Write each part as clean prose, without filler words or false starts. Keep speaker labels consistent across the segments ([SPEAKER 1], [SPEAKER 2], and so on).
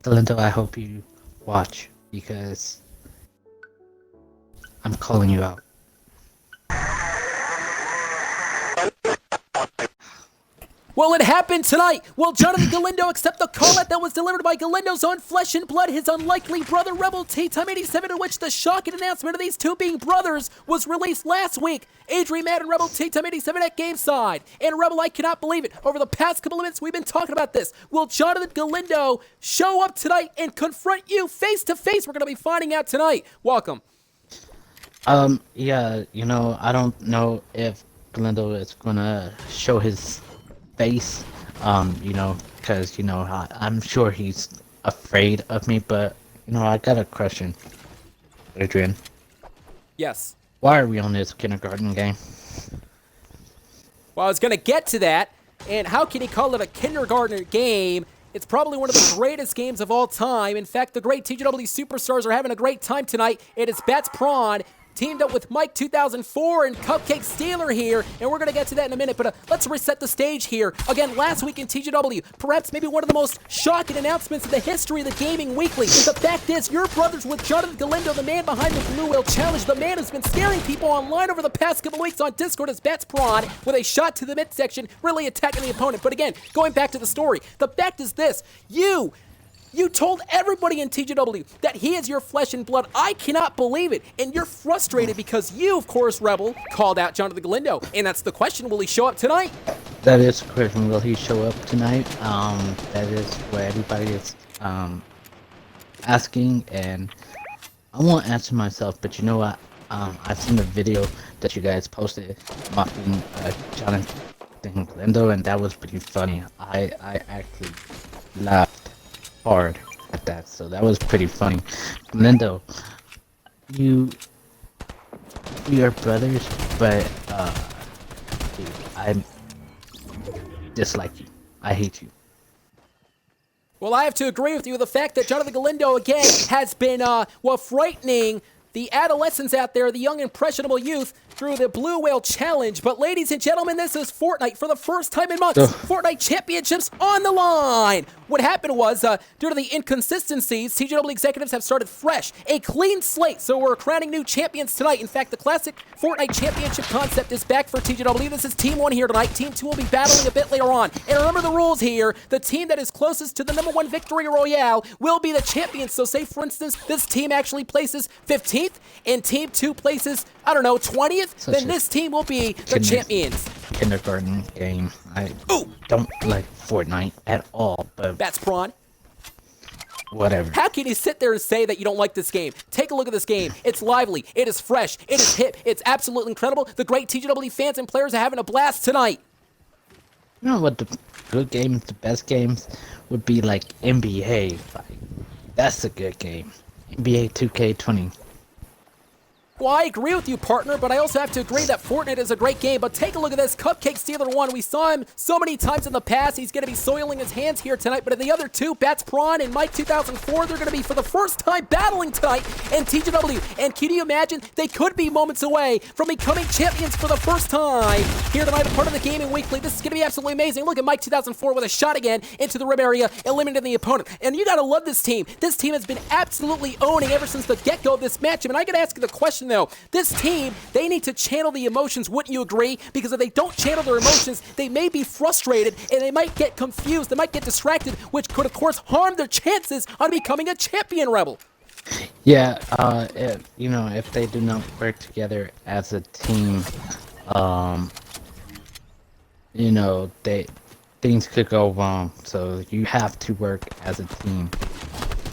[SPEAKER 1] Galindo, I hope you watch because I'm calling you out.
[SPEAKER 2] Well, it happened tonight. Will Jonathan Galindo accept the call-out that was delivered by Galindo's own flesh and blood, his unlikely brother, Rebel T-Time 87, in which the shocking announcement of these two being brothers was released last week? Adrian and Rebel T-Time 87 at Gameside. And Rebel, I cannot believe it. Over the past couple of minutes, we've been talking about this. Will Jonathan Galindo show up tonight and confront you face-to-face? We're going to be finding out tonight. Welcome.
[SPEAKER 1] Yeah, I don't know if Galindo is gonna show his face, because, I'm sure he's afraid of me, but, I got a question, Adrian.
[SPEAKER 2] Yes.
[SPEAKER 1] Why are we on this kindergarten game?
[SPEAKER 2] Well, I was going to get to that, and how can he call it a kindergarten game? It's probably one of the greatest games of all time. In fact, the great TGW Superstars are having a great time tonight. It is Bats Prawn teamed up with Mike 2004 and Cupcake Stealer here, and we're going to get to that in a minute, but let's reset the stage here. Again, last week in TGW, perhaps maybe one of the most shocking announcements in the history of the Gaming Weekly. The fact is, your brothers with Jonathan Galindo, the man behind the Blue Whale Challenge, the man who's been scaring people online over the past couple weeks on Discord as Bats Prawn, with a shot to the midsection, really attacking the opponent. But again, going back to the story, the fact is this, you told everybody in TGW that he is your flesh and blood. I cannot believe it. And you're frustrated because you, of course, Rebel, called out Jonathan Galindo. And that's the question. Will he show up tonight?
[SPEAKER 1] That is the question. Will he show up tonight? That is what everybody is asking, and I won't answer myself, but you know what? I've seen the video that you guys posted mocking Jonathan Galindo, and that was pretty funny. I actually laughed hard at that, so that was pretty funny. Galindo, we are brothers, but dude, I dislike you. I hate you.
[SPEAKER 2] Well, I have to agree with you. The fact that Jonathan Galindo, again, has been, frightening the adolescents out there, the young impressionable youth, through the Blue Whale Challenge. But ladies and gentlemen, this is Fortnite for the first time in months. Fortnite Championships on the line. What happened was, due to the inconsistencies, TGW executives have started fresh, a clean slate. So we're crowning new champions tonight. In fact, the classic Fortnite Championship concept is back for TGW. This is Team 1 here tonight. Team 2 will be battling a bit later on. And remember the rules here. The team that is closest to the #1 victory royale will be the champions. So say, for instance, this team actually places 15th and Team 2 places, 20th. Then this team will be the champions.
[SPEAKER 1] Kindergarten game. I don't like Fortnite at all, but
[SPEAKER 2] Bats Prawn.
[SPEAKER 1] Whatever.
[SPEAKER 2] How can you sit there and say that you don't like this game? Take a look at this game. It's lively. It is fresh. It is hip. It's absolutely incredible. The great TGW fans and players are having a blast tonight.
[SPEAKER 1] You know what? The good games, the best games would be like NBA. Like, that's a good game. NBA 2K20.
[SPEAKER 2] Well, I agree with you, partner, but I also have to agree that Fortnite is a great game. But take a look at this. Cupcake Stealer 1. We saw him so many times in the past. He's going to be soiling his hands here tonight. But in the other two, Bats Prawn and Mike 2004, they're going to be, for the first time, battling tonight in TGW. And can you imagine? They could be moments away from becoming champions for the first time here tonight, a part of the Gaming Weekly. This is going to be absolutely amazing. Look at Mike 2004 with a shot again into the rim area, eliminating the opponent. And you got to love this team. This team has been absolutely owning ever since the get-go of this matchup. And I got to ask you the question, though. This team, they need to channel the emotions, wouldn't you agree? Because if they don't channel their emotions, they may be frustrated and they might get confused, they might get distracted, which could, of course, harm their chances on becoming a champion, Rebel.
[SPEAKER 1] Yeah, if they do not work together as a team, things could go wrong. So you have to work as a team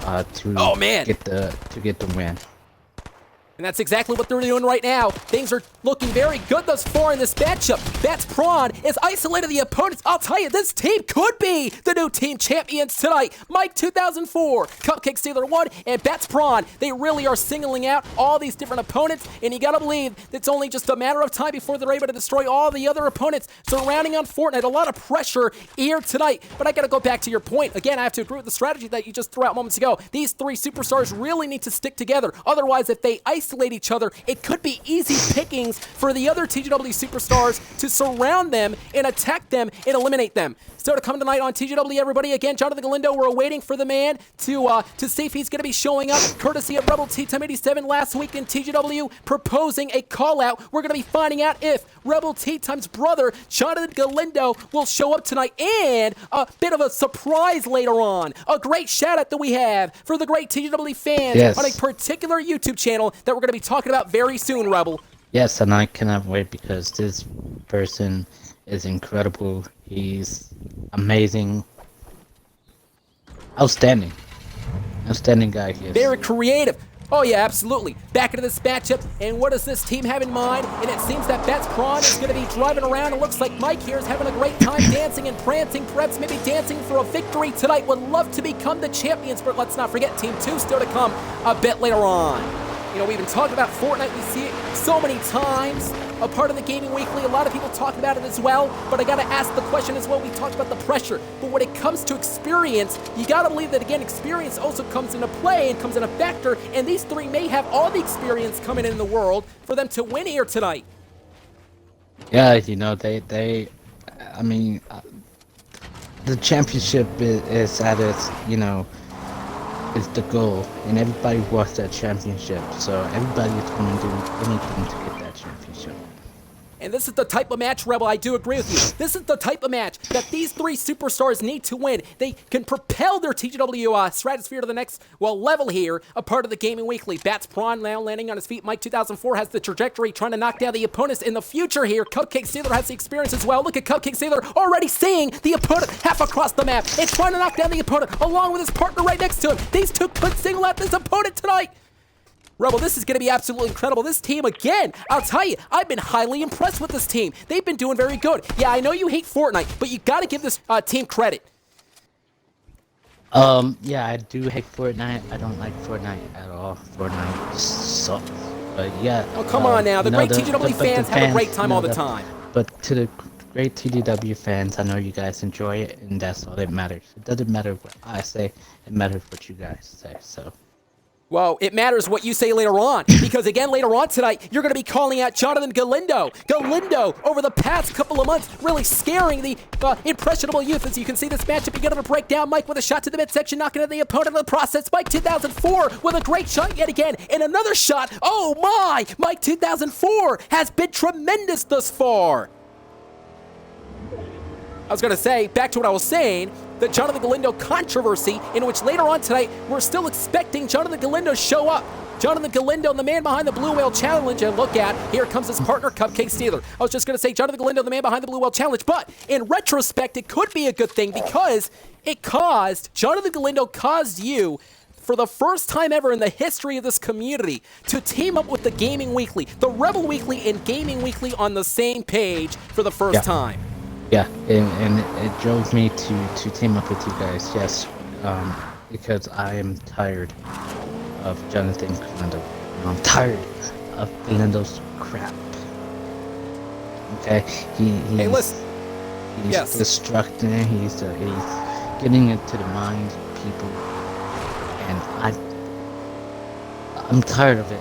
[SPEAKER 1] to get the win.
[SPEAKER 2] And that's exactly what they're doing right now. Things are looking very good thus far in this matchup. Bats Prawn is isolated the opponents. I'll tell you, this team could be the new team champions tonight. Mike 2004, Cupcake Stealer 1, and Bats Prawn. They really are singling out all these different opponents, and you gotta believe it's only just a matter of time before they're able to destroy all the other opponents surrounding on Fortnite. A lot of pressure here tonight, but I gotta go back to your point. Again, I have to agree with the strategy that you just threw out moments ago. These three superstars really need to stick together. Otherwise, if they isolate each other, it could be easy pickings for the other TGW superstars to surround them them and attack them and eliminate them. So to come tonight on TGW, everybody, again, Jonathan Galindo, we're waiting for the man to see if he's going to be showing up, courtesy of Rebel T Time 87 last week in TGW, proposing a call-out. We're going to be finding out if Rebel T Time's brother, Jonathan Galindo, will show up tonight, and a bit of a surprise later on. A great shout-out that we have for the great TGW fans on a particular YouTube channel that we're going to be talking about very soon, Rebel.
[SPEAKER 1] Yes, and I cannot wait because this person is incredible. He's amazing. Outstanding. Outstanding guy here.
[SPEAKER 2] Very creative. Oh yeah, absolutely. Back into this matchup, and what does this team have in mind? And it seems that Perrone is going to be driving around. It looks like Mike here is having a great time dancing and prancing, perhaps maybe dancing for a victory tonight. Would love to become the champions, but let's not forget Team 2 still to come a bit later on. You know, we've been talking about Fortnite. We see it so many times. A part of the Gaming Weekly. A lot of people talk about it as well. But I got to ask the question as well. We talked about the pressure. But when it comes to experience, you got to believe that, again, experience also comes into play and comes in a factor. And these three may have all the experience coming in the world for them to win here tonight.
[SPEAKER 1] Yeah, you know, I mean, the championship is at its, you know, is the goal, and everybody wants that championship, so everybody is going to do anything to get that championship.
[SPEAKER 2] And this is the type of match, Rebel, I do agree with you. This is the type of match that these three superstars need to win. They can propel their TGW stratosphere to the next, level here, a part of the Gaming Weekly. Perrone now landing on his feet. Mike 2004 has the trajectory, trying to knock down the opponents in the future here. Cupcake Stealer has the experience as well. Look at Cupcake Stealer already seeing the opponent half across the map and trying to knock down the opponent along with his partner right next to him. These two could single out this opponent tonight. Rebel, this is going to be absolutely incredible. This team, again, I'll tell you, I've been highly impressed with this team. They've been doing very good. Yeah, I know you hate Fortnite, but you got to give this team credit.
[SPEAKER 1] Yeah, I do hate Fortnite. I don't like Fortnite at all. Fortnite sucks. But yeah.
[SPEAKER 2] Oh, come on now. The great TGW fans have a great time all the time.
[SPEAKER 1] But to the great TGW fans, I know you guys enjoy it, and that's all that matters. It doesn't matter what I say. It matters what you guys say, so.
[SPEAKER 2] Well, it matters what you say later on, because again, later on tonight, you're going to be calling out Jonathan Galindo. Galindo, over the past couple of months, really scaring the impressionable youth. As you can see this matchup beginning to break down. Mike with a shot to the midsection, knocking at the opponent in the process. Mike 2004 with a great shot yet again, and another shot. Oh my! Mike 2004 has been tremendous thus far. I was going to say, back to what I was saying, the Jonathan Galindo controversy, in which later on tonight, we're still expecting Jonathan Galindo to show up. Jonathan Galindo, the man behind the Blue Whale Challenge, and look at, here comes his partner, Cupcake Stealer. I was just going to say, Jonathan Galindo, the man behind the Blue Whale Challenge, but in retrospect, it could be a good thing because Jonathan Galindo caused you, for the first time ever in the history of this community, to team up with the Gaming Weekly, the Rebel Weekly and Gaming Weekly on the same page for the first time.
[SPEAKER 1] Yeah, and it drove me to team up with you guys, yes, because I am tired of Jonathan Galindo. I'm tired of Galindo's crap. Okay, he's destructing, he's getting into the minds of people, and I'm tired of it.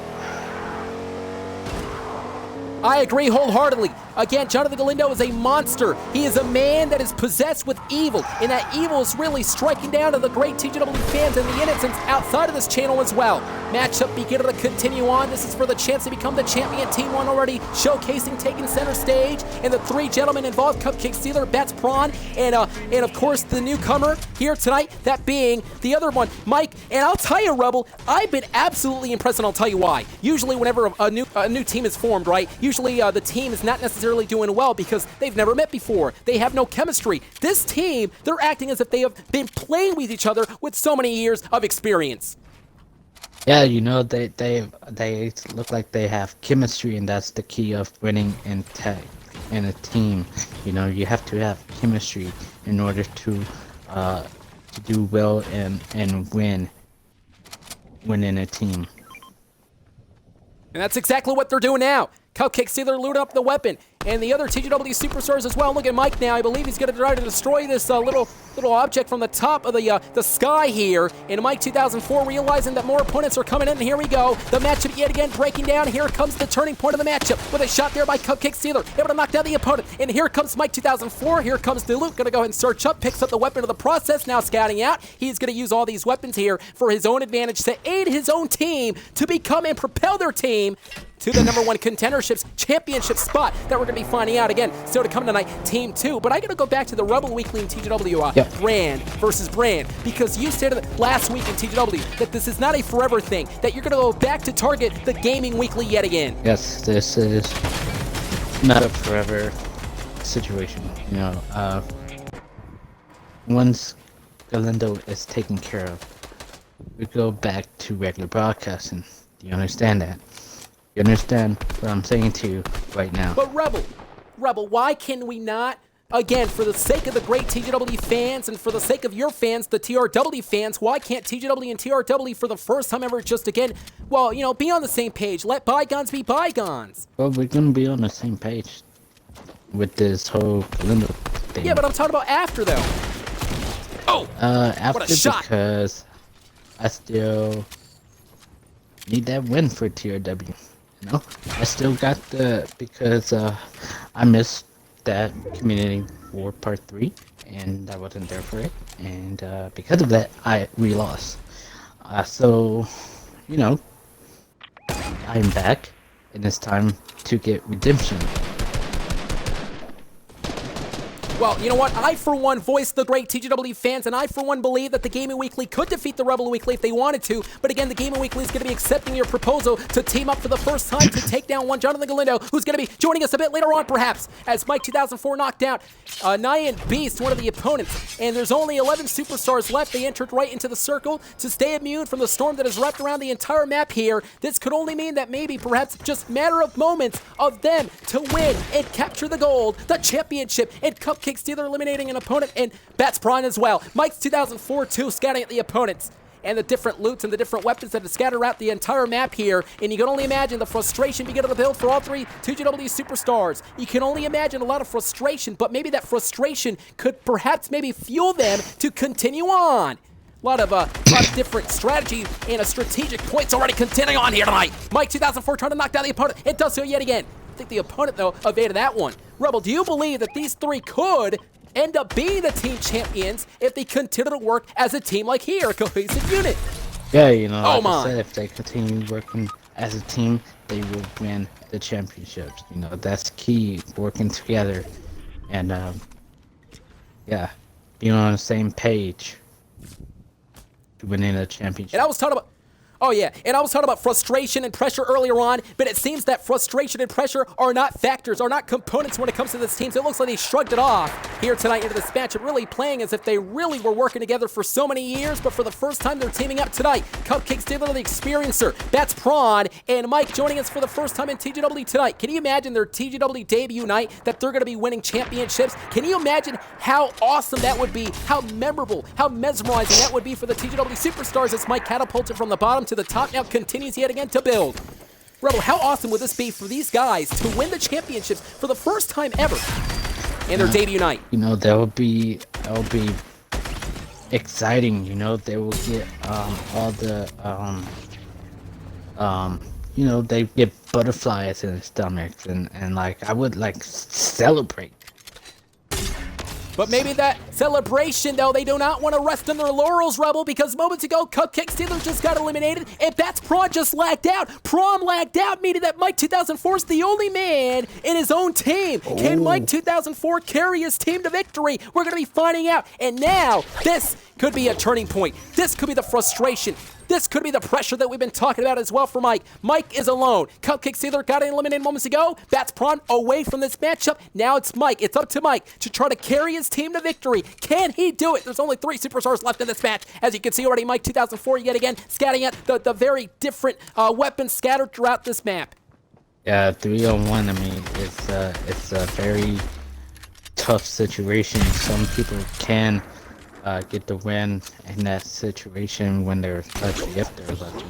[SPEAKER 2] I agree wholeheartedly. Again, Jonathan Galindo is a monster. He is a man that is possessed with evil, and that evil is really striking down to the great TGW fans and the innocents outside of this channel as well. Matchup beginning to continue on. This is for the chance to become the champion. Team 1 already showcasing, taking center stage, and the three gentlemen involved, Cupcake Stealer, Perrone, and of course the newcomer here tonight, that being the other one, Mike. And I'll tell you, Rebel, I've been absolutely impressed, and I'll tell you why. Usually whenever a new team is formed, right, usually the team is not necessarily doing well because they've never met before. They have no chemistry. This team, they're acting as if they have been playing with each other with so many years of experience.
[SPEAKER 1] Yeah, you know, they look like they have chemistry, and that's the key of winning in a team. You know, you have to have chemistry in order to do well and win in a team.
[SPEAKER 2] And that's exactly what they're doing now. Cupcake Stealer looting up the weapon. and the other TGW superstars as well. Look at Mike now. I believe he's going to try to destroy this little object from the top of the sky here. And Mike 2004 realizing that more opponents are coming in. And here we go. The matchup yet again breaking down. Here comes the turning point of the matchup with a shot there by Cupcake Stealer, able to knock down the opponent. And here comes Mike 2004. Here comes Dilute. Going to go ahead and search up, picks up the weapon of the process. Now scouting out. He's going to use all these weapons here for his own advantage to aid his own team to become and propel their team to the #1 contendership's championship spot that we're going to be finding out again. So to come tonight, Team 2. But I got to go back to the Rebel Weekly in TGW brand versus brand, because you said last week in TGW that this is not a forever thing, that you're going to go back to target the Gaming Weekly yet again.
[SPEAKER 1] Yes, this is not a forever situation. You know, once Galindo is taken care of, we go back to regular broadcasting. Do you understand that? You understand what I'm saying to you right now?
[SPEAKER 2] But Rebel, why can we not, again, for the sake of the great TGW fans and for the sake of your fans, the TRW fans, why can't TGW and TRW for the first time ever just again, well, you know, be on the same page? Let bygones be bygones.
[SPEAKER 1] Well, we're gonna be on the same page with this whole Galindo thing.
[SPEAKER 2] Yeah, but I'm talking about after, though. Oh,
[SPEAKER 1] after,
[SPEAKER 2] what a shot.
[SPEAKER 1] Because I still need that win for TRW. You know, I still got because I missed that Community War Part 3, and I wasn't there for it, and because of that, we lost. So, you know, I'm back, and it's time to get redemption.
[SPEAKER 2] Well, you know what? I, for one, voiced the great TGW fans, and I, for one, believe that the Gaming Weekly could defeat the Rebel Weekly if they wanted to. But again, the Gaming Weekly is going to be accepting your proposal to team up for the first time to take down one Jonathan Galindo, who's going to be joining us a bit later on, perhaps, as Mike 2004 knocked out Nyan Beast, one of the opponents. And there's only 11 superstars left. They entered right into the circle to stay immune from the storm that has wrapped around the entire map here. This could only mean that maybe, perhaps, just matter of moments of them to win and capture the gold, the championship, and Cupcake Stealer eliminating an opponent, and Bats Prawn as well. Mike's 2004 too, scouting at the opponents and the different loots and the different weapons that scatter out the entire map here. And you can only imagine the frustration beginning to build for all three 2GW superstars. You can only imagine a lot of frustration, but maybe that frustration could perhaps maybe fuel them to continue on. A lot of different strategies and strategic points already continuing on here tonight. Mike 2004 trying to knock down the opponent. It does so yet again. I think the opponent, though, evaded that one. Rebel, do you believe that these three could end up being the team champions if they continue to work as a team like here, a cohesive unit?
[SPEAKER 1] Yeah, you know, like I said, if they continue working as a team, they will win the championships. You know, that's key, working together. And, yeah, being on the same page to winning a championship.
[SPEAKER 2] And I was talking about... Oh yeah, and I was talking about frustration and pressure earlier on, but it seems that frustration and pressure are not factors, are not components when it comes to this team, so it looks like they shrugged it off here tonight into this matchup, really playing as if they really were working together for so many years, but for the first time they're teaming up tonight. Cupcake Stealer, the Experiencer, Bats Prawn, and Mike joining us for the first time in TGW tonight. Can you imagine their TGW debut night, that they're going to be winning championships? Can you imagine how awesome that would be, how memorable, how mesmerizing that would be for the TGW superstars as Mike catapulted from the bottom to the top, now continues yet again to build. Rebel, how awesome would this be for these guys to win the championships for the first time ever in their debut night?
[SPEAKER 1] You know, that would be exciting. You know, they will get all the you know, they get butterflies in their stomachs, and like I would like celebrate.
[SPEAKER 2] But maybe that celebration, though, they do not want to rest on their laurels, Rebel, because moments ago, Cupcake Stealer just got eliminated, and Bats Prawn just lagged out. Prawn lagged out, meaning that Mike 2004 is the only man in his own team. Oh. Can Mike 2004 carry his team to victory? We're going to be finding out. And now, this could be a turning point. This could be the frustration. This could be the pressure that we've been talking about as well for Mike. Mike is alone. Cupcake Stealer got eliminated moments ago. Bats Prawn away from this matchup. Now it's Mike. It's up to Mike to try to carry his team to victory. Can he do it? There's only 3 superstars left in this match. As you can see already, Mike 2004 yet again scouting at the very different weapons scattered throughout this map.
[SPEAKER 1] Yeah, 3-on-1, I mean, it's a very tough situation. Some people can get the win in that situation when they're lucky, if they're lucky.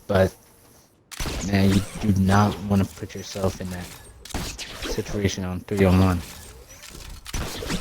[SPEAKER 1] But man, you do not want to put yourself in that situation on 3-on-1.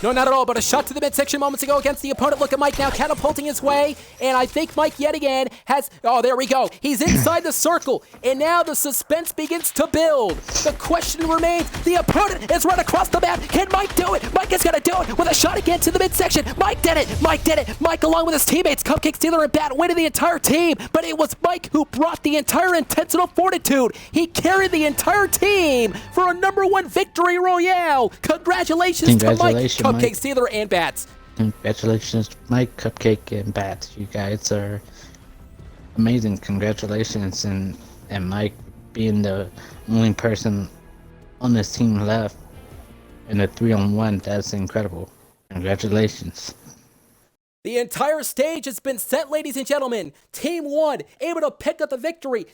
[SPEAKER 2] No, not at all, but a shot to the midsection moments ago against the opponent. Look at Mike now catapulting his way, and I think Mike yet again has, oh, there we go. He's inside the circle, and now the suspense begins to build. The question remains, the opponent is right across the map. Can Mike do it? Mike is gonna do it with a shot again to the midsection. Mike did it, Mike did it. Mike along with his teammates, Cupcake Stealer and Bat, winning the entire team, but it was Mike who brought the entire intentional fortitude. He carried the entire team for a #1 victory royale. Congratulations to Mike, Cupcake Stealer and Bats.
[SPEAKER 1] Congratulations, Mike, Cupcake, and Bats. You guys are amazing. Congratulations, and Mike being the only person on this team left in a 3-on-1. That's incredible. Congratulations.
[SPEAKER 2] The entire stage has been set, ladies and gentlemen. Team 1 able to pick up the victory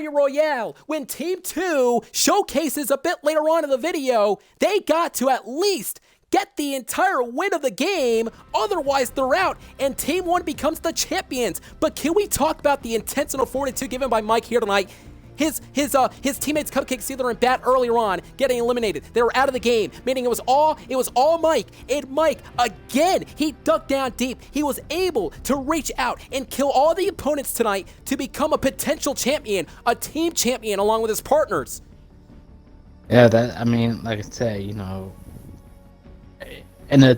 [SPEAKER 2] royale. When Team 2 showcases a bit later on in the video, they got to at least get the entire win of the game, otherwise they're out, and Team 1 becomes the champions. But can we talk about the intentional fortitude given by Mike here tonight? His teammates Cupcake Stealer and Bat earlier on getting eliminated. They were out of the game, meaning it was all Mike. And Mike, again, he dug down deep. He was able to reach out and kill all the opponents tonight to become a potential champion, a team champion along with his partners.
[SPEAKER 1] Yeah, that, I mean, like I said, you know, in a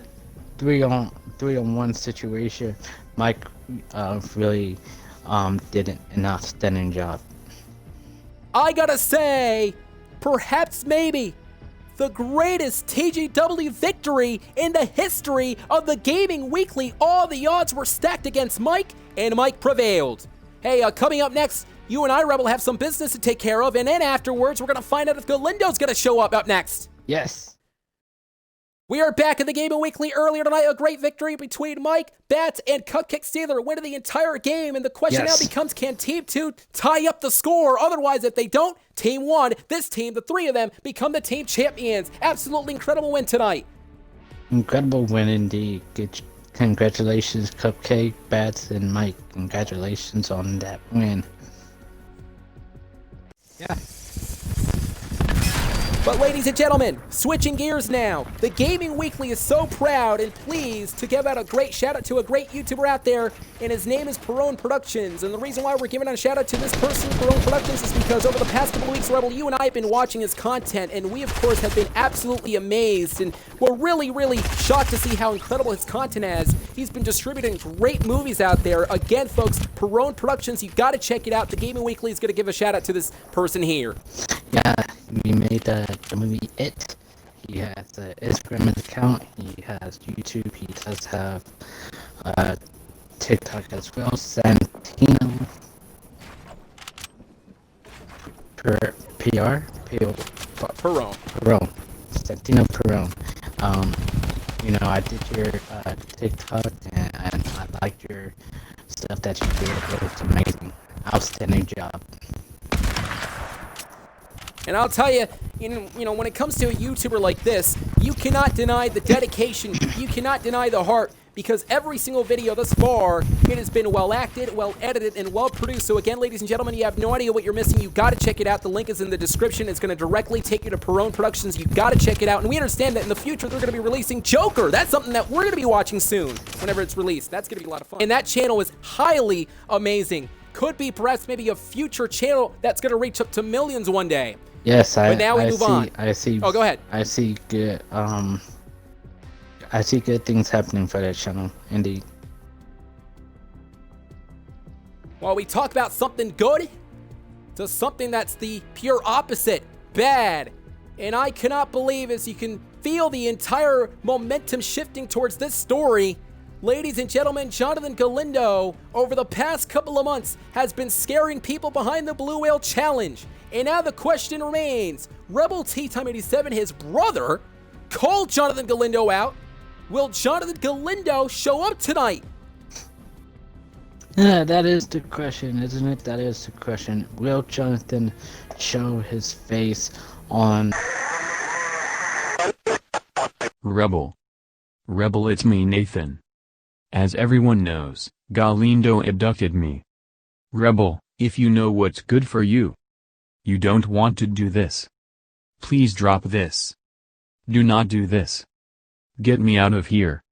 [SPEAKER 1] 3-on-1 situation, Mike really did an outstanding job.
[SPEAKER 2] I gotta say, perhaps maybe the greatest TGW victory in the history of the Gaming Weekly. All the odds were stacked against Mike, and Mike prevailed. Hey, coming up next, you and I, Rebel, have some business to take care of, and then afterwards, we're gonna find out if Galindo's gonna show up next.
[SPEAKER 1] Yes.
[SPEAKER 2] We are back in the Gaming Weekly. Earlier tonight, a great victory between Mike, Bats, and Cupcake Stealer, winning the entire game. And the question now becomes, can Team 2 tie up the score? Otherwise, if they don't, Team 1, this team, the three of them, become the team champions. Absolutely incredible win tonight.
[SPEAKER 1] Incredible win indeed. Good. Congratulations, Cupcake, Bats, and Mike. Congratulations on that win.
[SPEAKER 2] Yeah. But ladies and gentlemen, switching gears now, the Gaming Weekly is so proud and pleased to give out a great shout out to a great YouTuber out there, and his name is Perrone Productions. And the reason why we're giving out a shout out to this person, Perrone Productions, is because over the past couple of weeks, Rebel, you and I have been watching his content, and we of course have been absolutely amazed, and we're really, really shocked to see how incredible his content is. He's been distributing great movies out there. Again, folks, Perrone Productions, you gotta check it out. The Gaming Weekly is gonna give a shout out to this person here.
[SPEAKER 1] Yeah, we made the movie It. He has an Instagram account, he has YouTube, he does have TikTok as well. Santino Perrone. Santino Perrone. You know, I did your TikTok and I liked your stuff that you did. It was amazing. Outstanding job.
[SPEAKER 2] And I'll tell you, you know, when it comes to a YouTuber like this, you cannot deny the dedication, you cannot deny the heart, because every single video thus far, it has been well acted, well edited, and well produced. So again, ladies and gentlemen, you have no idea what you're missing. You gotta check it out. The link is in the description. It's gonna directly take you to Perrone Productions. You gotta check it out. And we understand that in the future, they're gonna be releasing Joker. That's something that we're gonna be watching soon, whenever it's released. That's gonna be a lot of fun. And that channel is highly amazing. Could be perhaps maybe a future channel that's gonna reach up to millions one day.
[SPEAKER 1] Yes,
[SPEAKER 2] but now we move on.
[SPEAKER 1] I see.
[SPEAKER 2] Oh, go ahead.
[SPEAKER 1] I see good. I see good things happening for that channel, indeed.
[SPEAKER 2] While we talk about something good, to something that's the pure opposite, bad. And I cannot believe, as you can feel the entire momentum shifting towards this story, ladies and gentlemen, Jonathan Galindo, over the past couple of months, has been scaring people behind the Blue Whale Challenge. And now the question remains, Rebel T-Time 87, his brother, called Jonathan Galindo out. Will Jonathan Galindo show up tonight?
[SPEAKER 1] Yeah, that is the question, isn't it? That is the question. Will Jonathan show his face on...
[SPEAKER 3] Rebel, it's me, Nathan. As everyone knows, Galindo abducted me. Rebel, if you know what's good for you. You don't want to do this. Please drop this. Do not do this. Get me out of here.